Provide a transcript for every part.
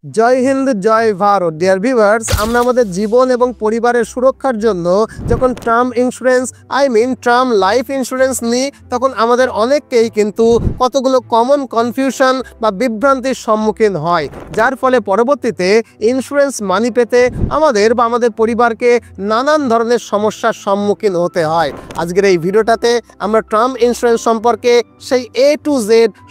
জয় হিন্দ, জয় Bharat. Dear viewers, আমরা আমাদের জীবন এবং পরিবারের সুরক্ষার জন্য যখন term insurance term life insurance নিই, তখন আমাদের অনেককেই কিন্তু কতগুলো কমন কনফিউশন বা বিভ্রান্তির সম্মুখীন হয়, যার ফলে পরবর্তীতে ইন্স্যুরেন্স মানি পেতে আমাদের বা আমাদের পরিবারকে নানান ধরনের সমস্যার সম্মুখীন হতে হয়। আজকের এই ভিডিওটাতে আমরা টার্ম ইন্স্যুরেন্স সম্পর্কে সেই A to Z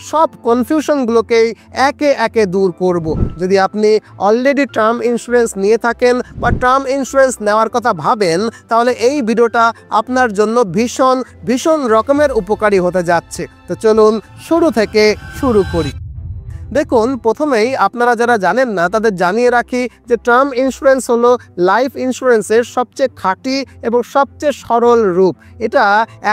সব কনফিউশনগুলোকেই একে একে দূর করব। যদি আপনি অলরেডি টার্ম ইন্স্যুরেন্স নিয়ে থাকেন বা টার্ম ইন্স্যুরেন্স নেওয়ার কথা ভাবেন, তাহলে এই ভিডিওটা আপনার জন্য ভীষণ ভীষণ রকমের উপকারী হতে যাচ্ছে। তো চলুন শুরু থেকে শুরু করি। দেখুন, প্রথমেই আপনারা যারা জানেন না তাদের জানিয়ে রাখি যে টার্ম ইন্স্যুরেন্স হলো লাইফ ইন্স্যুরেন্সের সবচেয়ে খাঁটি এবং সবচেয়ে সরল রূপ। এটা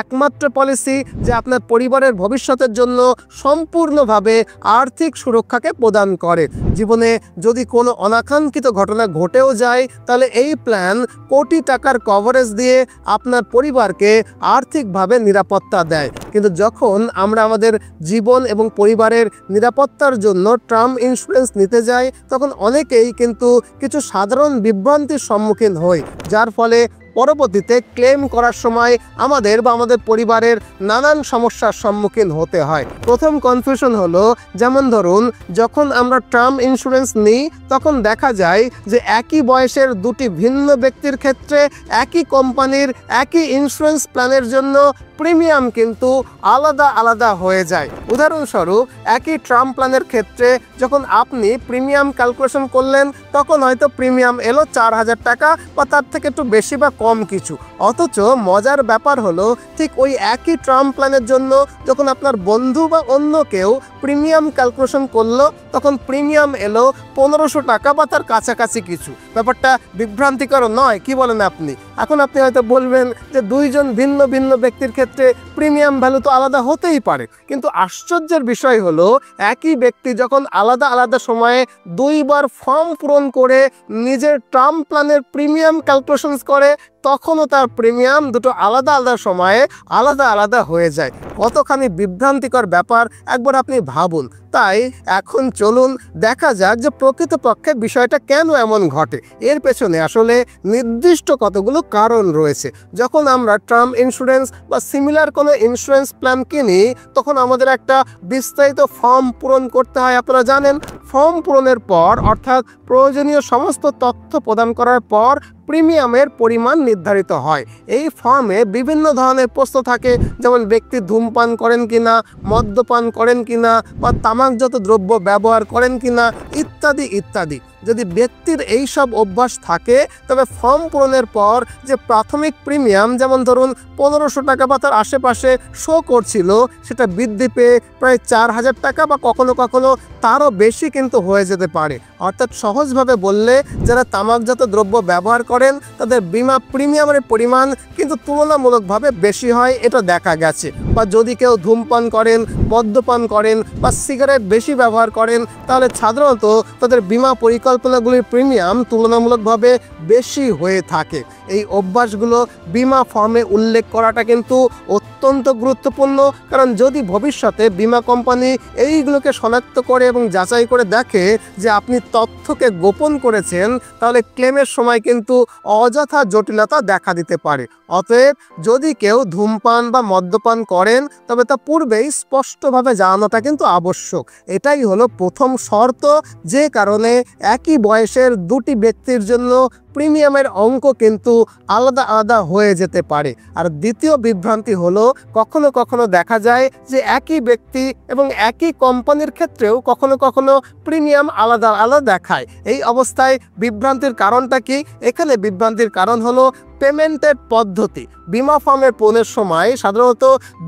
একমাত্র পলিসি যে আপনার পরিবারের ভবিষ্যতের জন্য সম্পূর্ণভাবে আর্থিক সুরক্ষাকে প্রদান করে। জীবনে যদি কোনো অনাকাঙ্ক্ষিত ঘটনা ঘটেও যায়, তাহলে এই প্ল্যান কোটি টাকার কভারেজ দিয়ে আপনার পরিবারকে আর্থিকভাবে নিরাপত্তা দেয়। কিন্তু যখন আমরা আমাদের জীবন এবং পরিবারের নিরাপত্তার জন্য টার্ম ইন্স্যুরেন্স নিতে যাই, তখন অনেকেই কিন্তু কিছু সাধারণ বিভ্রান্তির সম্মুখীন হই, যার ফলে পরবর্তীতে ক্লেম করার সময় আমাদের বা আমাদের পরিবারের নানান সমস্যার সম্মুখীন হতে হয়। প্রথম কনফিউশন হলো, যেমন ধরুন, যখন আমরা টার্ম ইন্স্যুরেন্স নিই তখন দেখা যায় যে একই বয়সের দুটি ভিন্ন ব্যক্তির ক্ষেত্রে একই কোম্পানির একই ইন্স্যুরেন্স প্ল্যানের জন্য প্রিমিয়াম কিন্তু আলাদা আলাদা হয়ে যায়। উদাহরণস্বরূপ, একই টার্ম প্ল্যানের ক্ষেত্রে যখন আপনি প্রিমিয়াম ক্যালকুলেশন করলেন, তখন হয়তো প্রিমিয়াম এলো 4,000 টাকা বা তার থেকে একটু বেশি বা কম কিছু। অথচ মজার ব্যাপার হলো, ঠিক ওই একই টার্ম প্ল্যানের জন্য যখন আপনার বন্ধু বা অন্য কেউ প্রিমিয়াম ক্যালকুলেশন করলো, তখন প্রিমিয়াম এলো 1,500 টাকা বা তার কাছাকাছি কিছু। ব্যাপারটা বিভ্রান্তিকর নয়? কি বলেন আপনি? এখন আপনি হয়তো বলবেন যে দুইজন ভিন্ন ভিন্ন ব্যক্তির ক্ষেত্রে প্রিমিয়াম ভ্যালু তো আলাদা হতেই পারে, কিন্তু আশ্চর্যের বিষয় হলো, একই ব্যক্তি যখন আলাদা আলাদা সময়ে দুইবার ফর্ম পূরণ করে নিজের টার্ম প্ল্যানের প্রিমিয়াম ক্যালকুলেশনস করে, তখনও তার প্রিমিয়াম দুটো আলাদা আলাদা সময়ে আলাদা আলাদা হয়ে যায়। কতখানি বিভ্রান্তিকর ব্যাপার একবার আপনি ভাবুন। তাই এখন চলুন দেখা যাক যে প্রকৃতপক্ষে বিষয়টা কেন এমন ঘটে। এর পেছনে আসলে নির্দিষ্ট কতগুলো কারণ রয়েছে। যখন আমরা টার্ম ইন্স্যুরেন্স বা সিমিলার কোনো ইন্স্যুরেন্স প্ল্যান কিনি, তখন আমাদের একটা বিস্তারিত ফর্ম পূরণ করতে হয়। আপনারা জানেন, ফর্ম পূরণের পর, অর্থাৎ প্রয়োজনীয় সমস্ত তথ্য প্রদান করার পর প্রিমিয়ামের পরিমাণ নির্ধারিত হয়। এই ফর্মে বিভিন্ন ধরনের প্রশ্ন থাকে, যেমন ব্যক্তি ধূমপান করেন কিনা, মদ্যপান করেন কিনা, বা তামাকজাত দ্রব্য ব্যবহার করেন কিনা, ইত্যাদি ইত্যাদি। যদি ব্যক্তির এই সব অভ্যাস থাকে, তবে ফর্ম পূরণের পর যে প্রাথমিক প্রিমিয়াম, যেমন ধরুন 1,500 টাকা বা তার আশেপাশে শো করছিল, সেটা বৃদ্ধি পেয়ে প্রায় 4,000 টাকা বা কখনো কখনো তারও বেশি কিন্তু হয়ে যেতে পারে। অর্থাৎ সহজভাবে বললে, যারা তামাকজাত দ্রব্য ব্যবহার করেন তাদের বিমা প্রিমিয়ামের পরিমাণ কিন্তু তুলনামূলকভাবে বেশি হয়, এটা দেখা গেছে। বা যদি কেউ ধূমপান করেন, মদ্যপান করেন বা সিগারেট বেশি ব্যবহার করেন, তাহলে সাধারণত তাদের বিমা পরিকল্পনাগুলির প্রিমিয়াম তুলনামূলকভাবে বেশি হয়ে থাকে। এই অভ্যাসগুলো বিমা ফর্মে উল্লেখ করাটা কিন্তু অত্যন্ত গুরুত্বপূর্ণ, কারণ যদি ভবিষ্যতে বিমা কোম্পানি এইগুলোকে শনাক্ত করে এবং যাচাই করে দেখে যে আপনি তথ্যকে গোপন করেছেন, তাহলে ক্লেমের সময় কিন্তু অযথা জটিলতা দেখা দিতে পারে। অতএব যদি কেউ ধূমপান বা মদ্যপান করেন, তবে তা পূর্বেই স্পষ্টভাবে জানানোটা কিন্তু আবশ্যক। এটাই হলো প্রথম শর্ত, যে কারণে একই বয়সের দুটি ব্যক্তির জন্য প্রিমিয়ামের অঙ্ক কিন্তু আলাদা আলাদা হয়ে যেতে পারে। আর দ্বিতীয় বিভ্রান্তি হলো, কখনো কখনো দেখা যায় যে একই ব্যক্তি এবং একই কোম্পানির ক্ষেত্রেও কখনো কখনো প্রিমিয়াম আলাদা আলাদা দেখায়। এই অবস্থায় বিভ্রান্তির কারণটা কি? এখানে বিভ্রান্তির কারণ হলো পেমেন্টের পদ্ধতি। বিমা ফর্মের পূরণের সময় সাধারণত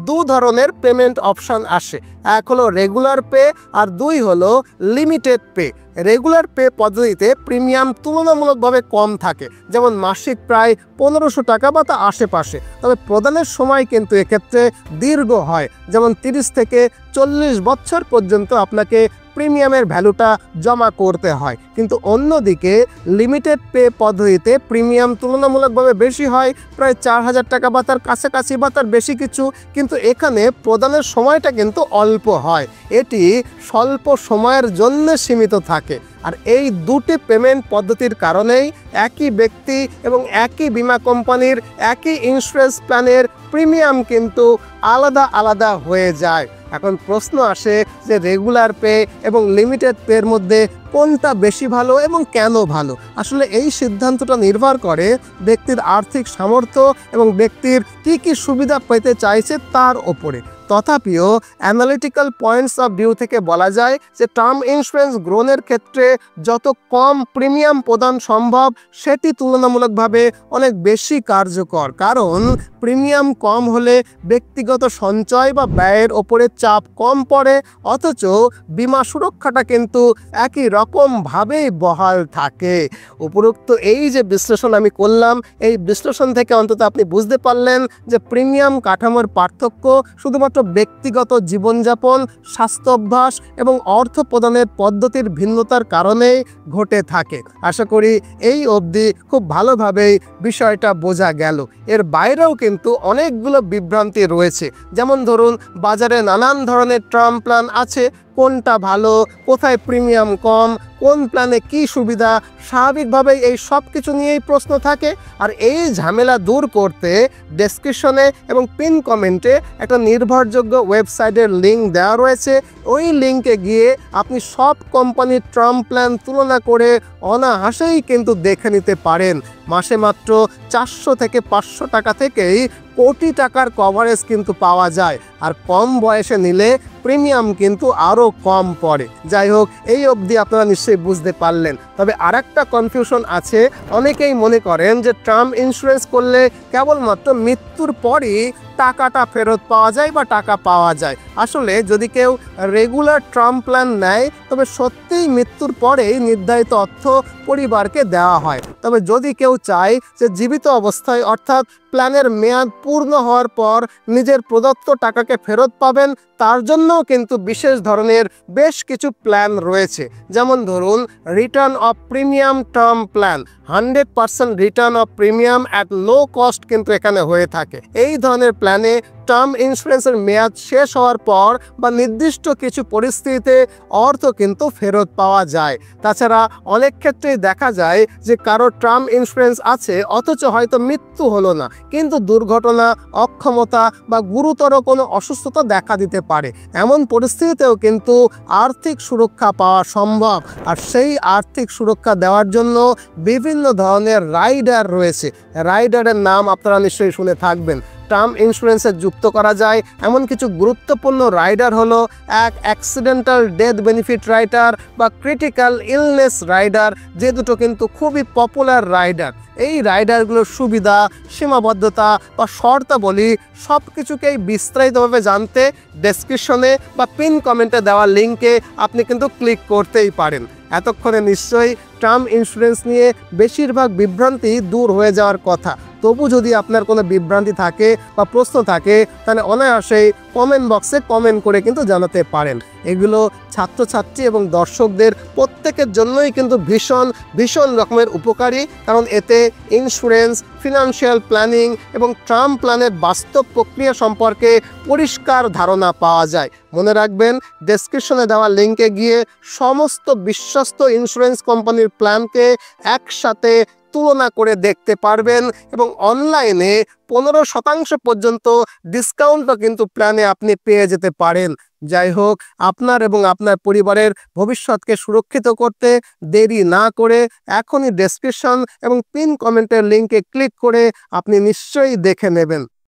দু ধরনের পেমেন্ট অপশান আসে। এক হলো রেগুলার পে, আর দুই হলো লিমিটেড পে। রেগুলার পে পদ্ধতিতে প্রিমিয়াম তুলনামূলকভাবে কম থাকে, যেমন মাসিক প্রায় 1,500 টাকা বা তার আশেপাশে। তবে প্রদানের সময় কিন্তু এক্ষেত্রে দীর্ঘ হয়, যেমন 30 থেকে 40 বছর পর্যন্ত আপনাকে প্রিমিয়ামের ভ্যালুটা জমা করতে হয়। কিন্তু অন্যদিকে লিমিটেড পে পদ্ধতিতে প্রিমিয়াম তুলনামূলকভাবে বেশি হয়, প্রায় 4,000 টাকা বা তার কাছাকাছি বা তার বেশি কিছু, কিন্তু এখানে প্রদানের সময়টা কিন্তু অল্প হয়। এটি স্বল্প সময়ের জন্য সীমিত থাকে। আর এই দুটি পেমেন্ট পদ্ধতির কারণেই একই ব্যক্তি এবং একই বিমা কোম্পানির একই ইন্স্যুরেন্স প্ল্যানের প্রিমিয়াম কিন্তু আলাদা আলাদা হয়ে যায়। এখন প্রশ্ন আসে যে রেগুলার পে এবং লিমিটেড পের মধ্যে কোনটা বেশি ভালো এবং কেন ভালো? আসলে এই সিদ্ধান্তটা নির্ভর করে ব্যক্তির আর্থিক সামর্থ্য এবং ব্যক্তির কী কী সুবিধা পেতে চাইছে তার ওপরে। তথাপিও অ্যানালিটিক্যাল পয়েন্টস অফ ভিউ থেকে বলা যায় যে টার্ম ইন্স্যুরেন্স গ্রহণের ক্ষেত্রে যত কম প্রিমিয়াম প্রদান সম্ভব সেটি তুলনামূলকভাবে অনেক বেশি কার্যকর, কারণ প্রিমিয়াম কম হলে ব্যক্তিগত সঞ্চয় বা ব্যয়ের ওপরে চাপ কম পড়ে, অথচ বিমা সুরক্ষাটা কিন্তু একই রকমভাবেই বহাল থাকে। উপরোক্ত এই যে বিশ্লেষণ আমি করলাম, এই বিশ্লেষণ থেকে অন্তত আপনি বুঝতে পারলেন যে প্রিমিয়াম কাঠামোর পার্থক্য শুধুমাত্র ব্যক্তিগত জীবনযাপন, স্বাস্থ্য অভ্যাস এবং অর্থ প্রদানের পদ্ধতির ভিন্নতার কারণেই ঘটে থাকে। আশা করি এই অবধি খুব ভালোভাবেই বিষয়টা বোঝা গেল। এর বাইরেও কিন্তু অনেকগুলো বিভ্রান্তি রয়েছে, যেমন ধরুন বাজারে নানান ধরনের টার্ম প্ল্যান আছে, কোনটা ভালো, কোথায় প্রিমিয়াম কম, কোন প্ল্যানে কি সুবিধা, স্বাভাবিকভাবেই এই সব কিছু নিয়েই প্রশ্ন থাকে। আর এই ঝামেলা দূর করতে ডেসক্রিপশনে এবং পিন কমেন্টে একটা নির্ভরযোগ্য ওয়েবসাইটের লিঙ্ক দেওয়া রয়েছে। ওই লিঙ্কে গিয়ে আপনি সব কোম্পানির টার্ম প্ল্যান তুলনা করে অনায়াসেই কিন্তু দেখে নিতে পারেন। মাসে মাত্র 400 থেকে 500 টাকা থেকেই কোটি টাকার কভারেজ কিন্তু পাওয়া যায়, আর কম বয়সে নিলে প্রিমিয়াম কিন্তু আরও কম পড়ে। যাই হোক, এই অবধি আপনারা নিশ্চয়ই বুঝতে পারলেন। তবে আরেকটা কনফিউশন আছে, অনেকেই মনে করেন যে টার্ম ইন্স্যুরেন্স করলে কেবলমাত্র মৃত্যুর পরই টাকাটা ফেরত পাওয়া যায় বা টাকা পাওয়া যায়। আসলে যদি কেউ রেগুলার টার্ম প্ল্যান নেয় তবে সত্যিই মৃত্যুর পরেই নির্ধারিত অর্থ পরিবারকে দেওয়া হয়। তবে যদি কেউ চায় যে জীবিত অবস্থায় অর্থাৎ প্ল্যানের মেয়াদ পূর্ণ হওয়ার পর নিজের প্রদত্ত টাকাকে ফেরত পাবেন, তার জন্যও কিন্তু বিশেষ ধরনের বেশ কিছু প্ল্যান রয়েছে। যেমন ধরুন return of premium term plan, 100% return of premium at low cost কিন্তু এখানে হয়ে থাকে। এই ধরনের প্ল্যানে টার্ম ইন্স্যুরেন্সের মেয়াদ শেষ হওয়ার পর বা নির্দিষ্ট কিছু পরিস্থিতিতে অর্থ কিন্তু ফেরত পাওয়া যায়। তাছাড়া অনেক ক্ষেত্রেই দেখা যায় যে কারো টার্ম ইন্স্যুরেন্স আছে অথচ হয়তো মৃত্যু হলো না, কিন্তু দুর্ঘটনা, অক্ষমতা বা গুরুতর কোনো অসুস্থতা দেখা দিতে পারে। এমন পরিস্থিতিতেও কিন্তু আর্থিক সুরক্ষা পাওয়া সম্ভব। আর সেই আর্থিক সুরক্ষা দেওয়ার জন্য বিভিন্ন ধরনের রাইডার রয়েছে। রাইডারের নাম আপনারা নিশ্চয়ই শুনে থাকবেন। টার্ম ইন্স্যুরেন্সে যুক্ত করা যায় এমন কিছু গুরুত্বপূর্ণ রাইডার হলো এক অ্যাক্সিডেন্টাল ডেথ বেনিফিট রাইডার বা ক্রিটিক্যাল ইলনেস রাইডার, যে দুটো কিন্তু খুবই পপুলার রাইডার। এই রাইডারগুলোর সুবিধা, সীমাবদ্ধতা বা শর্তাবলী সব কিছুকেই বিস্তারিতভাবে জানতে ডেসক্রিপশনে বা পিন কমেন্টে দেওয়া লিঙ্কে আপনি কিন্তু ক্লিক করতেই পারেন। এতক্ষণে নিশ্চয়ই টার্ম ইন্স্যুরেন্স নিয়ে বেশিরভাগ বিভ্রান্তি দূর হয়ে যাওয়ার কথা। তবু যদি আপনার কোনো বিভ্রান্তি থাকে বা প্রশ্ন থাকে তাহলে অনায়াসেই কমেন্ট বক্সে কমেন্ট করে কিন্তু জানাতে পারেন। এগুলো ছাত্রছাত্রী এবং দর্শকদের প্রত্যেকের জন্যই কিন্তু ভীষণ ভীষণ রকমের উপকারী, কারণ এতে ইন্স্যুরেন্স, ফিনান্সিয়াল প্ল্যানিং এবং টার্ম প্ল্যানের বাস্তব প্রক্রিয়া সম্পর্কে পরিষ্কার ধারণা পাওয়া যায়। মনে রাখবেন, ডেসক্রিপশনে দেওয়া লিঙ্কে গিয়ে সমস্ত বিশ্বস্ত ইন্স্যুরেন্স কোম্পানির প্ল্যানকে একসাথে তুলনা করে দেখতে পারবেন এবং অনলাইনে 15% পর্যন্ত ডিসকাউন্টও কিন্তু প্ল্যানে আপনি পেয়ে যেতে পারেন। যাই হোক, আপনার এবং আপনার পরিবারের ভবিষ্যৎকে সুরক্ষিত করতে দেরি না করে এখনই ডেসক্রিপশন এবং পিন কমেন্টের লিঙ্কে ক্লিক করে আপনি নিশ্চয়ই দেখে নেবেন।